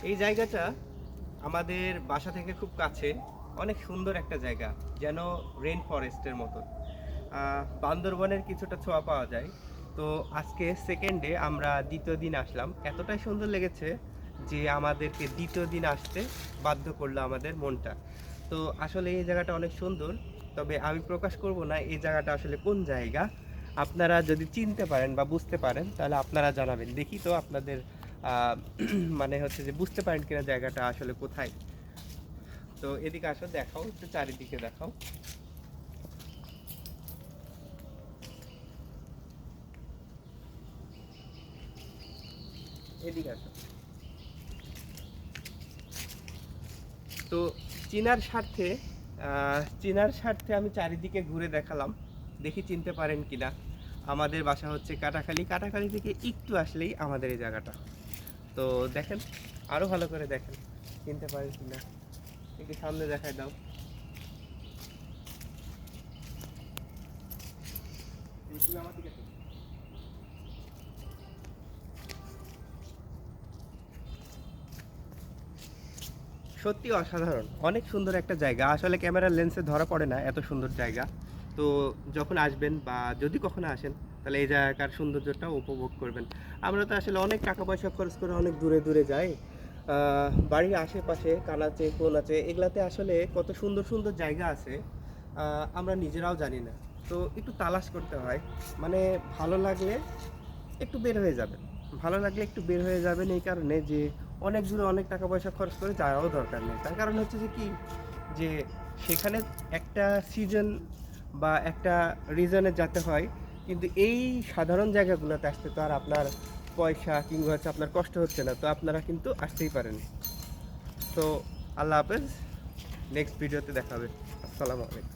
এই জায়গাটা আমাদের বাসা থেকে খুব কাছে, অনেক সুন্দর একটা জায়গা, যেন রেইন ফরেস্টের মতো। বান্দরবনের কিছুটা ছোঁয়া পাওয়া যায়। তো আজকে সেকেন্ড ডে, আমরা দ্বিতীয় দিন আসলাম, এতটাই সুন্দর লেগেছে যে আমাদেরকে দ্বিতীয় দিন আসতে বাধ্য করলো আমাদের মনটা। তো আসলে এই জায়গাটা অনেক সুন্দর, তবে আমি প্রকাশ করব না এই জায়গাটা আসলে কোন জায়গা। আপনারা যদি চিনতে পারেন বা বুঝতে পারেন তাহলে আপনারা জানাবেন, দেখি তো আপনাদের মানে হচ্ছে যে বুঝতে পারেন কিনা জায়গাটা আসলে কোথায়। তো এদিকে আসো, দেখাও একটু, চারিদিকে দেখাও। এদিকে আসো। তো চিনার স্বার্থে চিনার স্বার্থে আমি চারিদিকে ঘুরে দেখালাম, দেখি চিনতে পারেন কিনা। আমাদের বাসা হচ্ছে কাটাখালী, কাটাখালী থেকে একটু আসলেই আমাদের এই জায়গাটা। তো দেখেন, আরো ভালো করে দেখেন, চিনতে পারেন কিনা, একটু সামনে দেখায় দাও। সত্যি অসাধারণ, অনেক সুন্দর একটা জায়গা। আসলে ক্যামেরার লেন্সে ধরা পড়ে না এত সুন্দর জায়গা। তো যখন আসবেন বা যদি কখনো আসেন, তাহলে এই জায়গার সৌন্দর্যটা উপভোগ করবেন। আমরা তো আসলে অনেক টাকা পয়সা খরচ করে অনেক দূরে দূরে যাই। বাড়ির আশেপাশে কানাচে কোনাচে এগুলাতে আসলে কত সুন্দর সুন্দর জায়গা আছে, আমরা নিজেরাও জানি না। তো একটু তালাশ করতে হয়, মানে ভালো লাগলে একটু বের হয়ে যাবেন। ভালো লাগলে একটু বের হয়ে যাবেন এই কারণে যে অনেক দূরে অনেক টাকা পয়সা খরচ করে যাওয়াও দরকার নেই। তার কারণ হচ্ছে যে কি, যে সেখানে একটা সিজন বা একটা রিজনে যেতে হয়, কিন্তু এই সাধারণ জায়গাগুলোতে আসতে তো আর আপনার পয়সা কিংবা হচ্ছে আপনার কষ্ট হচ্ছে না, তো আপনারা কিন্তু আসতেই পারেন। তো আল্লাহ হাফেজ, নেক্সট ভিডিওতে দেখা হবে। আসসালামু আলাইকুম।